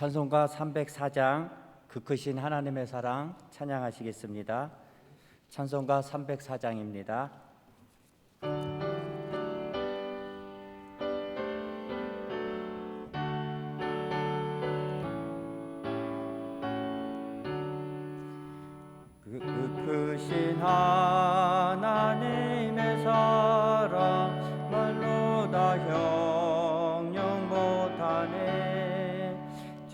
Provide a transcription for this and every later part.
찬송가 304장 그 크신 하나님의 사랑 찬양하시겠습니다. 찬송가 304장입니다. 그 크신 하나님의 사랑 말로 다 형용 못하네.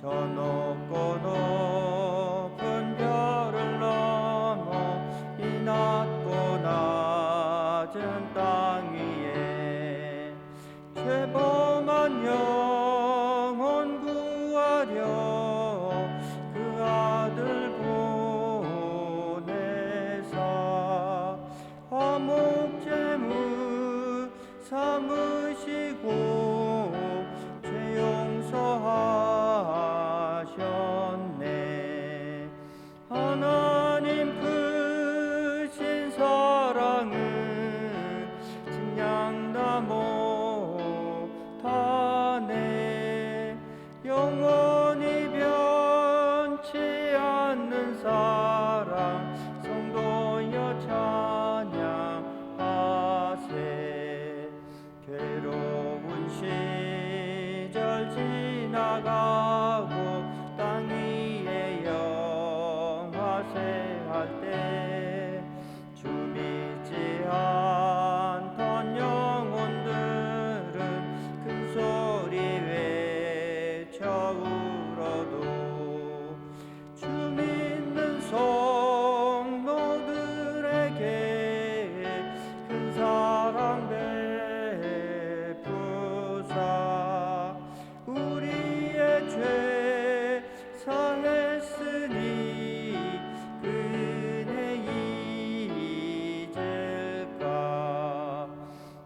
저 높고 높은 별을 넘어 이 낮고 낮은 땅 위에 죄범한 영혼 구하려 그 아들 보내사 화목 제물 삼으시고 죄 용서하셨네. 하나님 크신 사랑은 증량다 못하네. 영원히 변치 않는 사랑 성도여 찬양하세. 괴로운 시절 지나가고 땅 위에 영화세 할 때 주 믿지 않던 영혼들은 큰 소리 외쳐 울어도 주 믿는 성도들에게 큰 사랑 베푸사 우리의 죄 사했으니 그 은혜 잊을까.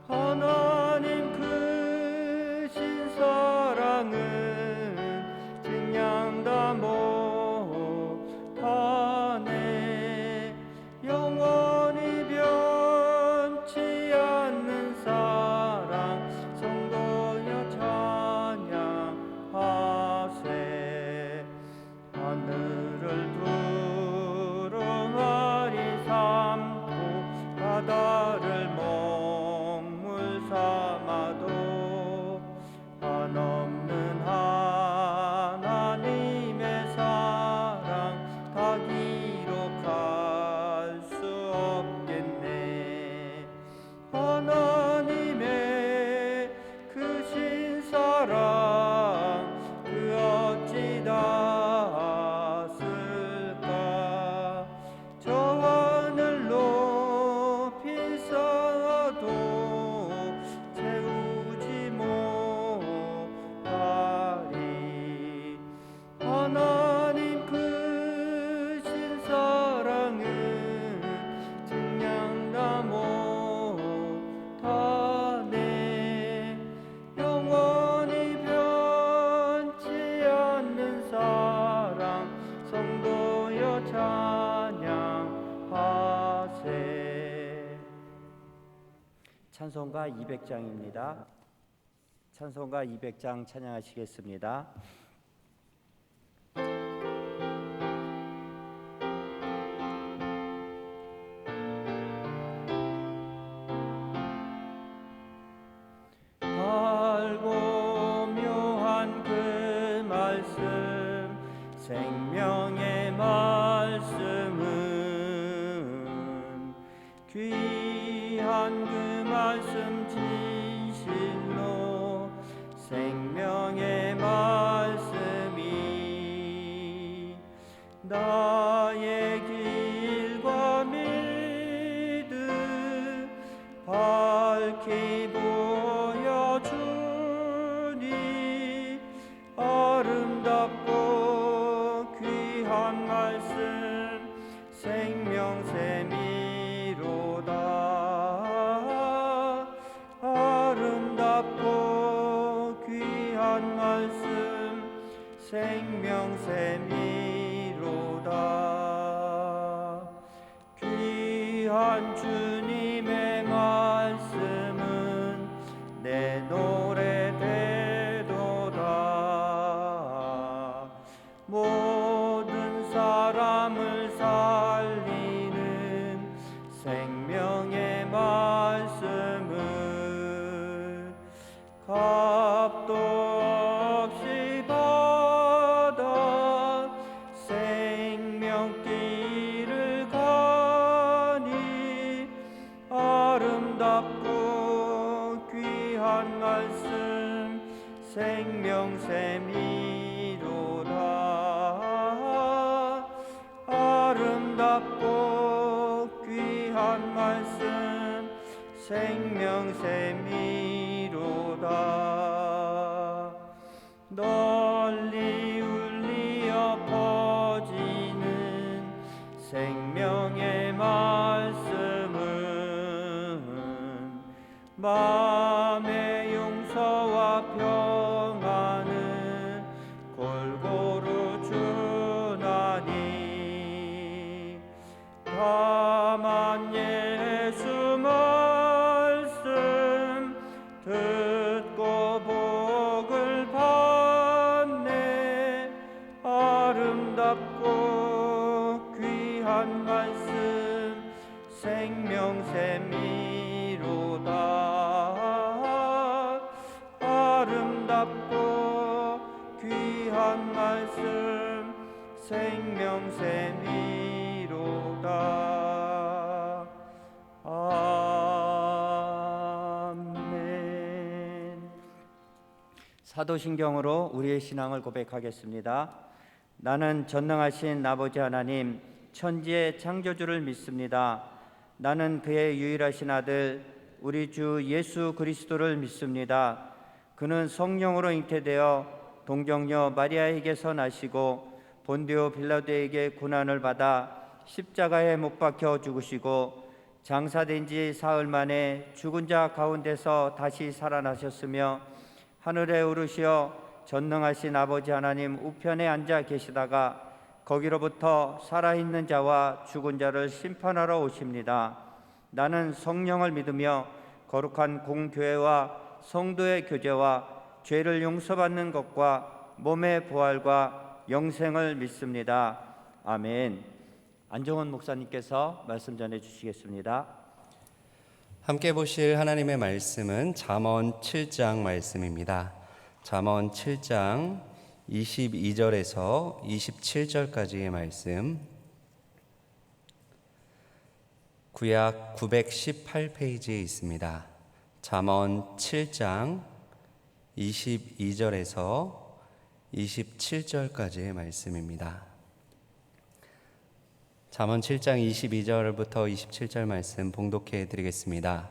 하나님 크신 사랑은 증량다 못하네. 영원히 변치 않는 사랑 성도여 찬양하세. 하늘을 두루마리 삼고 바다를 먹물 삼아도 한없는 하나님의 사랑 다 기록할 수 없겠네. 하나님의 크신 사랑 그 어찌 닿았을까. 저 하늘 높이 쌓아도 채우지 못하리. 하나님 크신 사랑은 증량다 못하네. 영원히 변치 않는 사랑 성도여 찬양하세. 찬송가 200장입니다. 찬송가 200장 찬양하시겠습니다. 달고 묘한 그 말씀 생명의 말씀은 귀한 그 말씀 진실로 생명의 말씀이 나의 길과 믿음 밝히 보여주니 아름답고 귀한 말씀 생명샘이로다. 아름답고 귀한 말씀 생명샘이로다. 귀한 주님의 말씀은 내 노래 되도다. 사람을 살리는 생명의 말씀을 값도 없이 받아 생명길을 가니 아름답고 귀한 말씀 생명샘이로다. 아름답고 귀한 말씀 생명샘이로다. 널리 울리어 퍼지는 생명의 말씀은 마음의 용서와 평안을 골고루 주나니 다만 예수 말씀 듣고 복을 받네. 아름답고 귀한 말씀 생명샘이로다. 아름답고 귀한 말씀 생명샘이로다. 아멘. 사도신경으로 우리의 신앙을 고백하겠습니다. 나는 전능하신 아버지 하나님 천지의 창조주를 믿습니다. 나는 그의 유일하신 아들 우리 주 예수 그리스도를 믿습니다. 그는 성령으로 잉태되어 동정녀 마리아에게서 나시고 본디오 빌라도에게 고난을 받아 십자가에 못 박혀 죽으시고 장사된 지 사흘 만에 죽은 자 가운데서 다시 살아나셨으며 하늘에 오르시어 전능하신 아버지 하나님 우편에 앉아 계시다가 거기로부터 살아있는 자와 죽은 자를 심판하러 오십니다. 나는 성령을 믿으며 거룩한 공교회와 성도의 교제와 죄를 용서받는 것과 몸의 부활과 영생을 믿습니다. 아멘. 안정원 목사님께서 말씀 전해 주시겠습니다. 함께 보실 하나님의 말씀은 잠언 7장 말씀입니다. 잠언 7장 22절에서 27절까지의 말씀, 구약 918페이지에 있습니다. 잠언 7장 22절에서 27절까지의 말씀입니다. 잠언 7장 22절부터 27절 말씀 봉독해 드리겠습니다.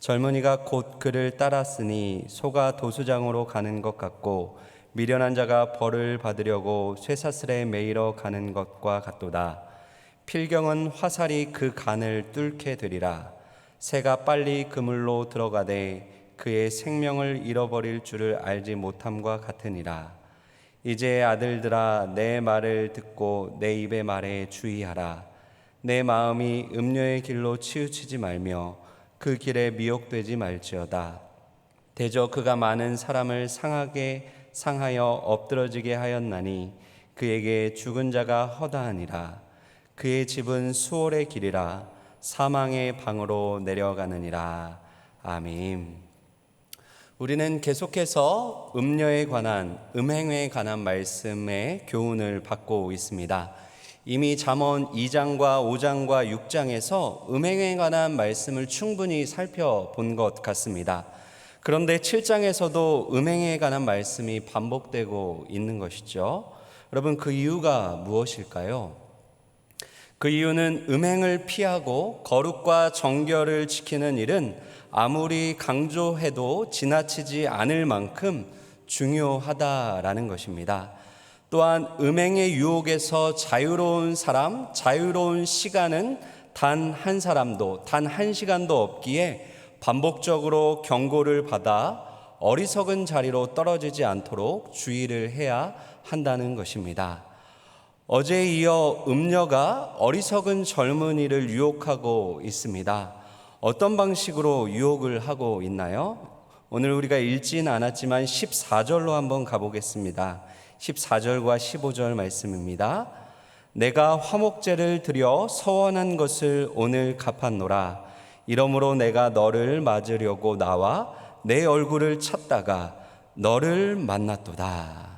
젊은이가 곧 그를 따랐으니 소가 도수장으로 가는 것 같고 미련한 자가 벌을 받으려고 쇠사슬에 매이러 가는 것과 같도다. 필경은 화살이 그 간을 뚫게 되리라. 새가 빨리 그물로 들어가되 그의 생명을 잃어버릴 줄을 알지 못함과 같으니라. 이제 아들들아 내 말을 듣고 내 입의 말에 주의하라. 내 마음이 음료의 길로 치우치지 말며 그 길에 미혹되지 말지어다. 대저 그가 많은 사람을 상하여 엎드러지게 하였나니 그에게 죽은 자가 허다하니라. 그의 집은 수월의 길이라 사망의 방으로 내려가느니라. 아멘. 우리는 계속해서 음녀에 관한, 음행에 관한 말씀의 교훈을 받고 있습니다. 이미 잠언 2장과 5장과 6장에서 음행에 관한 말씀을 충분히 살펴본 것 같습니다. 그런데 7장에서도 음행에 관한 말씀이 반복되고 있는 것이죠. 여러분, 그 이유가 무엇일까요? 그 이유는 음행을 피하고 거룩과 정결을 지키는 일은 아무리 강조해도 지나치지 않을 만큼 중요하다라는 것입니다. 또한 음행의 유혹에서 자유로운 사람, 자유로운 시간은 단 한 사람도, 단 한 시간도 없기에 반복적으로 경고를 받아 어리석은 자리로 떨어지지 않도록 주의를 해야 한다는 것입니다. 어제에 이어 음녀가 어리석은 젊은이를 유혹하고 있습니다. 어떤 방식으로 유혹을 하고 있나요? 오늘 우리가 읽지는 않았지만 14절로 한번 가보겠습니다. 14절과 15절 말씀입니다. 내가 화목제를 드려 서원한 것을 오늘 갚았노라. 이러므로 내가 너를 맞으려고 나와 내 얼굴을 찾다가 너를 만났도다.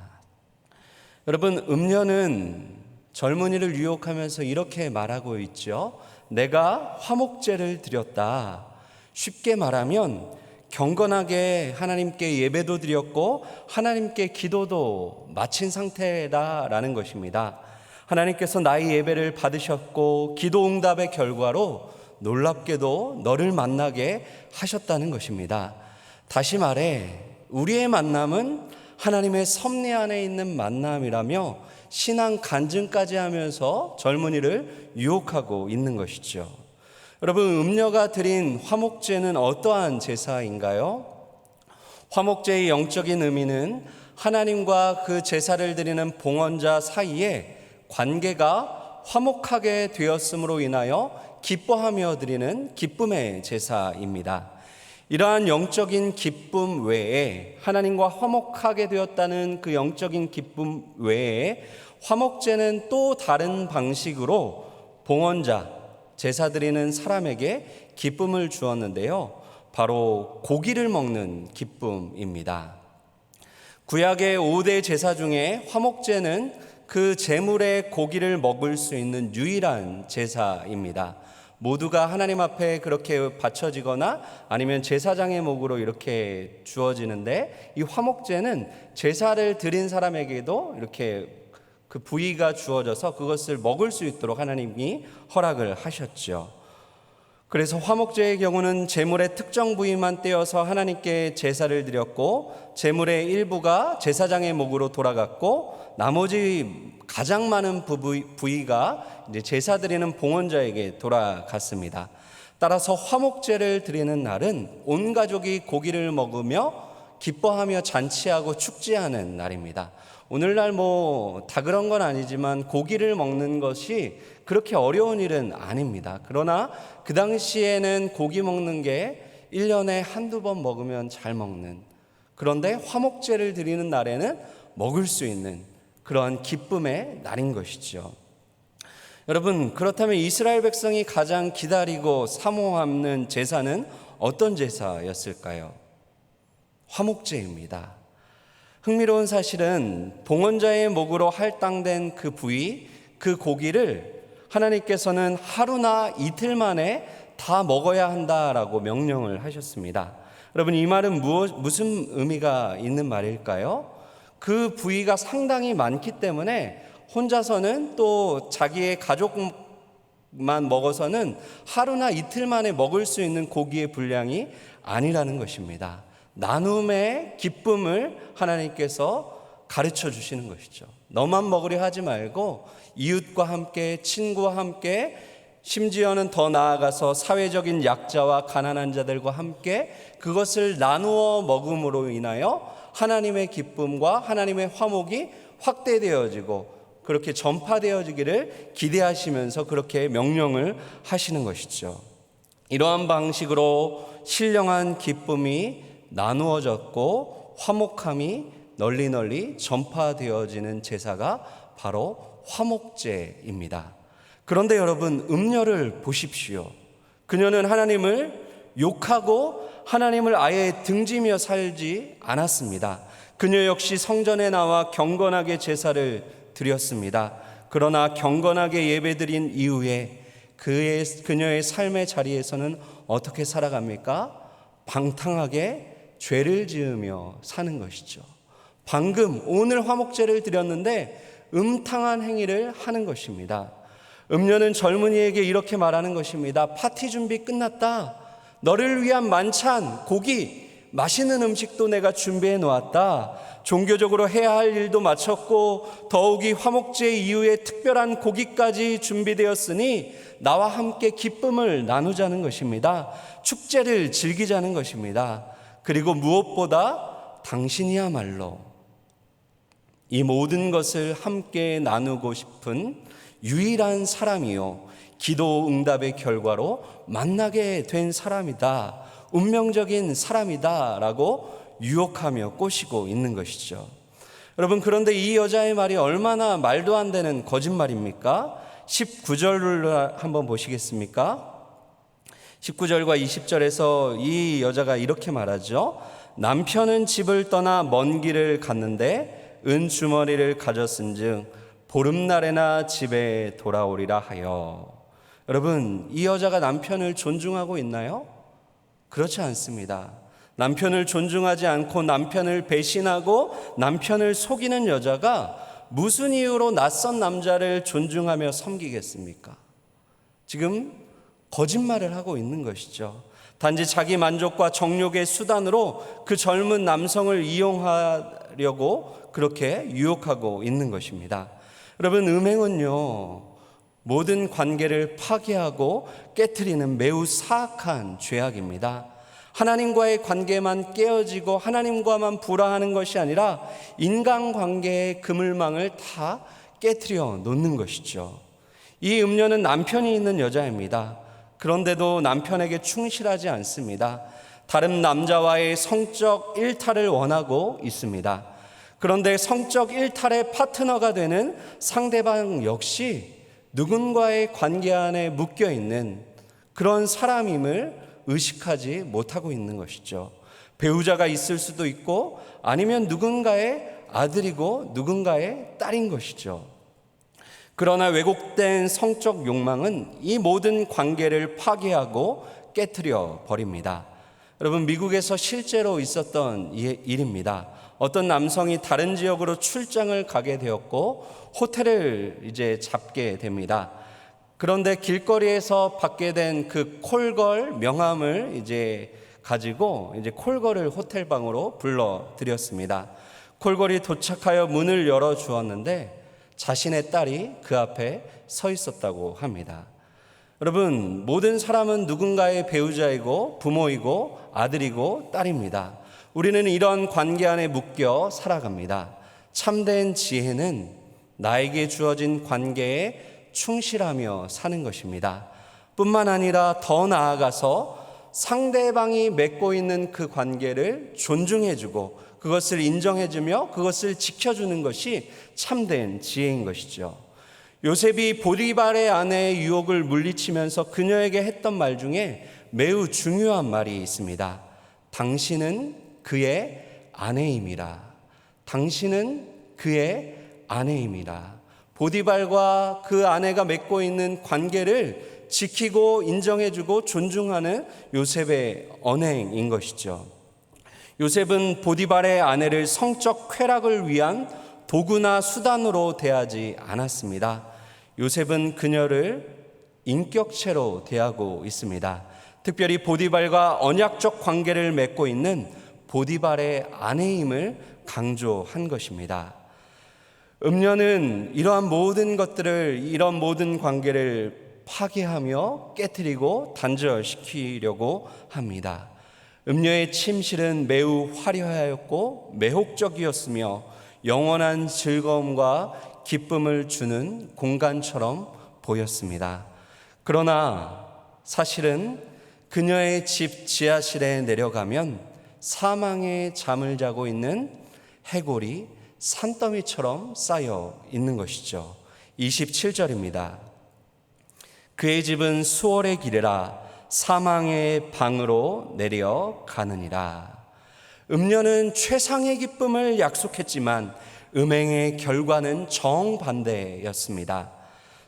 여러분, 음녀는 젊은이를 유혹하면서 이렇게 말하고 있죠. 내가 화목제를 드렸다. 쉽게 말하면 경건하게 하나님께 예배도 드렸고 하나님께 기도도 마친 상태다라는 것입니다. 하나님께서 나의 예배를 받으셨고 기도 응답의 결과로 놀랍게도 너를 만나게 하셨다는 것입니다. 다시 말해 우리의 만남은 하나님의 섭리 안에 있는 만남이라며 신앙 간증까지 하면서 젊은이를 유혹하고 있는 것이죠. 여러분, 음녀가 드린 화목제는 어떠한 제사인가요? 화목제의 영적인 의미는 하나님과 그 제사를 드리는 봉헌자 사이에 관계가 화목하게 되었음으로 인하여 기뻐하며 드리는 기쁨의 제사입니다. 이러한 영적인 기쁨 외에 하나님과 화목하게 되었다는 그 영적인 기쁨 외에 화목제는 또 다른 방식으로 봉헌자, 제사 드리는 사람에게 기쁨을 주었는데요. 바로 고기를 먹는 기쁨입니다. 구약의 5대 제사 중에 화목제는 그 제물의 고기를 먹을 수 있는 유일한 제사입니다. 모두가 하나님 앞에 그렇게 바쳐지거나 아니면 제사장의 목으로 이렇게 주어지는데, 이 화목제는 제사를 드린 사람에게도 이렇게 그 부위가 주어져서 그것을 먹을 수 있도록 하나님이 허락을 하셨죠. 그래서 화목제의 경우는 제물의 특정 부위만 떼어서 하나님께 제사를 드렸고, 제물의 일부가 제사장의 목으로 돌아갔고, 나머지 가장 많은 부위가 이제 제사 드리는 봉헌자에게 돌아갔습니다. 따라서 화목제를 드리는 날은 온 가족이 고기를 먹으며 기뻐하며 잔치하고 축제하는 날입니다. 오늘날 다 그런 건 아니지만 고기를 먹는 것이 그렇게 어려운 일은 아닙니다. 그러나 그 당시에는 고기 먹는 게 1년에 한두 번 먹으면 잘 먹는, 그런데 화목제를 드리는 날에는 먹을 수 있는 그러한 기쁨의 날인 것이죠. 여러분, 그렇다면 이스라엘 백성이 가장 기다리고 사모하는 제사는 어떤 제사였을까요? 화목제입니다. 흥미로운 사실은 봉헌자의 목으로 할당된 그 부위, 그 고기를 하나님께서는 하루나 이틀 만에 다 먹어야 한다라고 명령을 하셨습니다. 여러분, 이 말은 무슨 의미가 있는 말일까요? 그 부위가 상당히 많기 때문에 혼자서는 또 자기의 가족만 먹어서는 하루나 이틀 만에 먹을 수 있는 고기의 분량이 아니라는 것입니다. 나눔의 기쁨을 하나님께서 가르쳐 주시는 것이죠. 너만 먹으려 하지 말고 이웃과 함께, 친구와 함께, 심지어는 더 나아가서 사회적인 약자와 가난한 자들과 함께 그것을 나누어 먹음으로 인하여 하나님의 기쁨과 하나님의 화목이 확대되어지고 그렇게 전파되어지기를 기대하시면서 그렇게 명령을 하시는 것이죠. 이러한 방식으로 신령한 기쁨이 나누어졌고 화목함이 널리 전파되어지는 제사가 바로 화목제입니다. 그런데 여러분, 음녀를 보십시오. 그녀는 하나님을 욕하고 하나님을 아예 등지며 살지 않았습니다. 그녀 역시 성전에 나와 경건하게 제사를 드렸습니다. 그러나 경건하게 예배드린 이후에 그녀의 삶의 자리에서는 어떻게 살아갑니까? 방탕하게 죄를 지으며 사는 것이죠. 방금 오늘 화목제를 드렸는데 음탕한 행위를 하는 것입니다. 음녀는 젊은이에게 이렇게 말하는 것입니다. 파티 준비 끝났다. 너를 위한 만찬, 고기, 맛있는 음식도 내가 준비해 놓았다. 종교적으로 해야 할 일도 마쳤고 더욱이 화목제 이후에 특별한 고기까지 준비되었으니 나와 함께 기쁨을 나누자는 것입니다. 축제를 즐기자는 것입니다. 그리고 무엇보다 당신이야말로 이 모든 것을 함께 나누고 싶은 유일한 사람이요, 기도 응답의 결과로 만나게 된 사람이다, 운명적인 사람이다 라고 유혹하며 꼬시고 있는 것이죠. 여러분, 그런데 이 여자의 말이 얼마나 말도 안 되는 거짓말입니까? 19절을 한번 보시겠습니까? 19절과 20절에서 이 여자가 이렇게 말하죠. 남편은 집을 떠나 먼 길을 갔는데 은주머니를 가졌은즉 보름날에나 집에 돌아오리라 하여. 여러분, 이 여자가 남편을 존중하고 있나요? 그렇지 않습니다. 남편을 존중하지 않고 남편을 배신하고 남편을 속이는 여자가 무슨 이유로 낯선 남자를 존중하며 섬기겠습니까? 지금 거짓말을 하고 있는 것이죠. 단지 자기 만족과 정욕의 수단으로 그 젊은 남성을 이용하려고 그렇게 유혹하고 있는 것입니다. 여러분, 음행은요, 모든 관계를 파괴하고 깨트리는 매우 사악한 죄악입니다. 하나님과의 관계만 깨어지고 하나님과만 불화하는 것이 아니라 인간관계의 그물망을 다 깨트려 놓는 것이죠. 이 음녀는 남편이 있는 여자입니다. 그런데도 남편에게 충실하지 않습니다. 다른 남자와의 성적 일탈을 원하고 있습니다. 그런데 성적 일탈의 파트너가 되는 상대방 역시 누군가의 관계 안에 묶여 있는 그런 사람임을 의식하지 못하고 있는 것이죠. 배우자가 있을 수도 있고 아니면 누군가의 아들이고 누군가의 딸인 것이죠. 그러나 왜곡된 성적 욕망은 이 모든 관계를 파괴하고 깨트려 버립니다. 여러분, 미국에서 실제로 있었던 일입니다. 어떤 남성이 다른 지역으로 출장을 가게 되었고 호텔을 이제 잡게 됩니다. 그런데 길거리에서 받게 된 그 콜걸 명함을 이제 가지고 이제 콜걸을 호텔방으로 불러들였습니다. 콜걸이 도착하여 문을 열어 주었는데 자신의 딸이 그 앞에 서 있었다고 합니다. 여러분, 모든 사람은 누군가의 배우자이고 부모이고 아들이고 딸입니다. 우리는 이런 관계 안에 묶여 살아갑니다. 참된 지혜는 나에게 주어진 관계에 충실하며 사는 것입니다. 뿐만 아니라 더 나아가서 상대방이 맺고 있는 그 관계를 존중해주고 그것을 인정해주며 그것을 지켜주는 것이 참된 지혜인 것이죠. 요셉이 보디발의 아내의 유혹을 물리치면서 그녀에게 했던 말 중에 매우 중요한 말이 있습니다. 당신은 그의 아내임이라. 당신은 그의 아내임이라. 보디발과 그 아내가 맺고 있는 관계를 지키고 인정해주고 존중하는 요셉의 언행인 것이죠. 요셉은 보디발의 아내를 성적 쾌락을 위한 도구나 수단으로 대하지 않았습니다. 요셉은 그녀를 인격체로 대하고 있습니다. 특별히 보디발과 언약적 관계를 맺고 있는 보디발의 아내임을 강조한 것입니다. 음녀는 이러한 모든 것들을, 이런 모든 관계를 파괴하며 깨트리고 단절시키려고 합니다. 음녀의 침실은 매우 화려하였고 매혹적이었으며 영원한 즐거움과 기쁨을 주는 공간처럼 보였습니다. 그러나 사실은 그녀의 집 지하실에 내려가면 사망의 잠을 자고 있는 해골이 산더미처럼 쌓여 있는 것이죠. 27절입니다. 그의 집은 수월의 길이라 사망의 방으로 내려가느니라. 음녀는 최상의 기쁨을 약속했지만 음행의 결과는 정반대였습니다.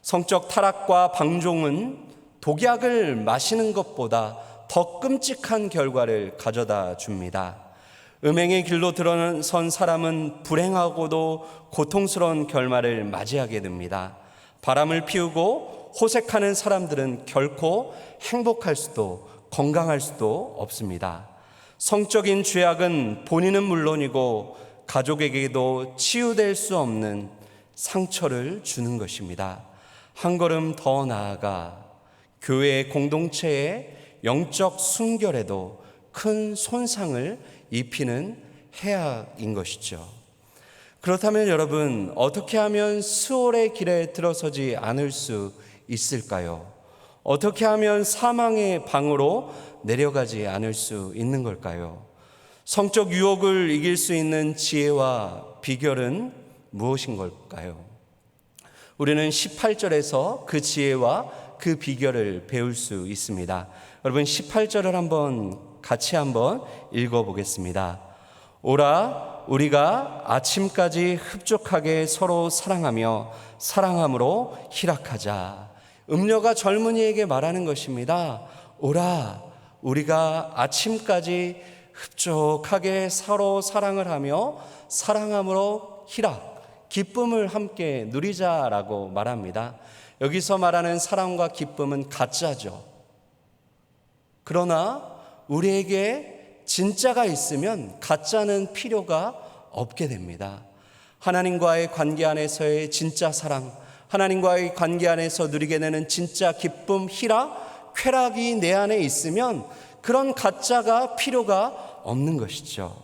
성적 타락과 방종은 독약을 마시는 것보다 더 끔찍한 결과를 가져다 줍니다. 음행의 길로 들어선 사람은 불행하고도 고통스러운 결말을 맞이하게 됩니다. 바람을 피우고 호색하는 사람들은 결코 행복할 수도 건강할 수도 없습니다. 성적인 죄악은 본인은 물론이고 가족에게도 치유될 수 없는 상처를 주는 것입니다. 한 걸음 더 나아가 교회 공동체의 영적 순결에도 큰 손상을 입히는 해악인 것이죠. 그렇다면 여러분, 어떻게 하면 수월의 길에 들어서지 않을 수 있을까요? 어떻게 하면 사망의 방으로 내려가지 않을 수 있는 걸까요? 성적 유혹을 이길 수 있는 지혜와 비결은 무엇인 걸까요? 우리는 18절에서 그 지혜와 그 비결을 배울 수 있습니다. 여러분 18절을 같이 한번 읽어보겠습니다. 오라 우리가 아침까지 흡족하게 서로 사랑하며 사랑함으로 희락하자. 음녀가 젊은이에게 말하는 것입니다. 오라 우리가 아침까지 흡족하게 서로 사랑을 하며 사랑함으로 희락, 기쁨을 함께 누리자라고 말합니다. 여기서 말하는 사랑과 기쁨은 가짜죠. 그러나 우리에게 진짜가 있으면 가짜는 필요가 없게 됩니다. 하나님과의 관계 안에서의 진짜 사랑, 하나님과의 관계 안에서 누리게 되는 진짜 기쁨, 희락, 쾌락이 내 안에 있으면 그런 가짜가 필요가 없는 것이죠.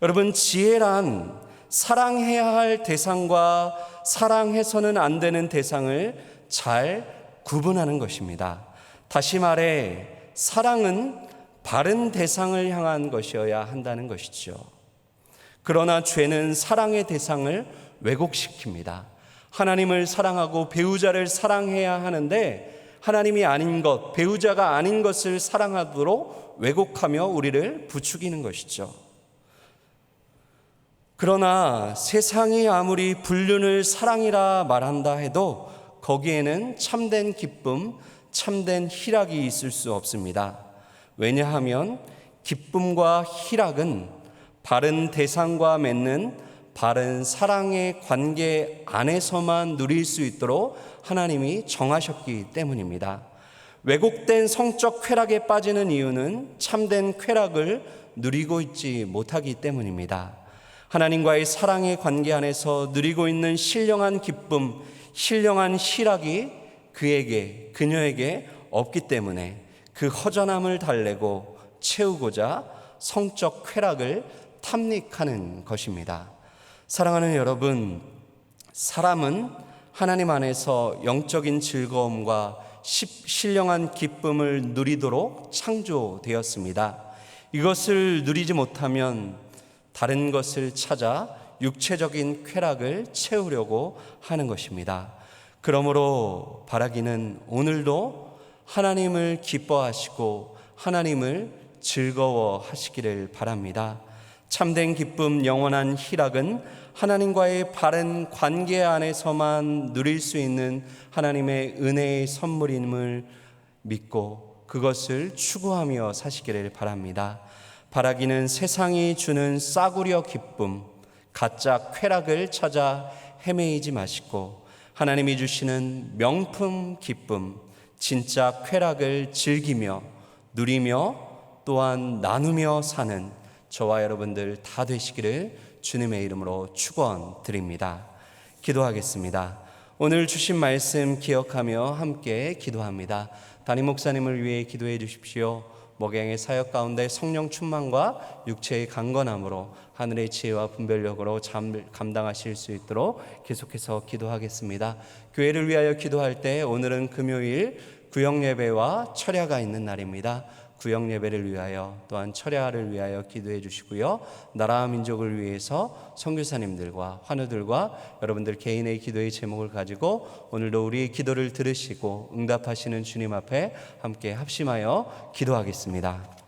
여러분, 지혜란 사랑해야 할 대상과 사랑해서는 안 되는 대상을 잘 구분하는 것입니다. 다시 말해 사랑은 바른 대상을 향한 것이어야 한다는 것이죠. 그러나 죄는 사랑의 대상을 왜곡시킵니다. 하나님을 사랑하고 배우자를 사랑해야 하는데 하나님이 아닌 것, 배우자가 아닌 것을 사랑하도록 왜곡하며 우리를 부추기는 것이죠. 그러나 세상이 아무리 불륜을 사랑이라 말한다 해도 거기에는 참된 기쁨, 참된 희락이 있을 수 없습니다. 왜냐하면 기쁨과 희락은 바른 대상과 맺는 바른 사랑의 관계 안에서만 누릴 수 있도록 하나님이 정하셨기 때문입니다. 왜곡된 성적 쾌락에 빠지는 이유는 참된 쾌락을 누리고 있지 못하기 때문입니다. 하나님과의 사랑의 관계 안에서 누리고 있는 신령한 기쁨, 신령한 희락이 그에게, 그녀에게 없기 때문에 그 허전함을 달래고 채우고자 성적 쾌락을 탐닉하는 것입니다. 사랑하는 여러분, 사람은 하나님 안에서 영적인 즐거움과 신령한 기쁨을 누리도록 창조되었습니다. 이것을 누리지 못하면 다른 것을 찾아 육체적인 쾌락을 채우려고 하는 것입니다. 그러므로 바라기는 오늘도 하나님을 기뻐하시고 하나님을 즐거워하시기를 바랍니다. 참된 기쁨, 영원한 희락은 하나님과의 바른 관계 안에서만 누릴 수 있는 하나님의 은혜의 선물임을 믿고 그것을 추구하며 사시기를 바랍니다. 바라기는 세상이 주는 싸구려 기쁨, 가짜 쾌락을 찾아 헤매이지 마시고 하나님이 주시는 명품 기쁨, 진짜 쾌락을 즐기며 누리며 또한 나누며 사는 저와 여러분들 다 되시기를 주님의 이름으로 축원드립니다. 기도하겠습니다. 오늘 주신 말씀 기억하며 함께 기도합니다. 담임 목사님을 위해 기도해 주십시오. 목양의 사역 가운데 성령 충만과 육체의 강건함으로 하늘의 지혜와 분별력으로 감당하실 수 있도록 계속해서 기도하겠습니다. 교회를 위하여 기도할 때 오늘은 금요일 구역예배와 철야가 있는 날입니다. 구역예배를 위하여 또한 철야를 위하여 기도해 주시고요. 나라와 민족을 위해서 선교사님들과 환우들과 여러분들 개인의 기도의 제목을 가지고 오늘도 우리의 기도를 들으시고 응답하시는 주님 앞에 함께 합심하여 기도하겠습니다.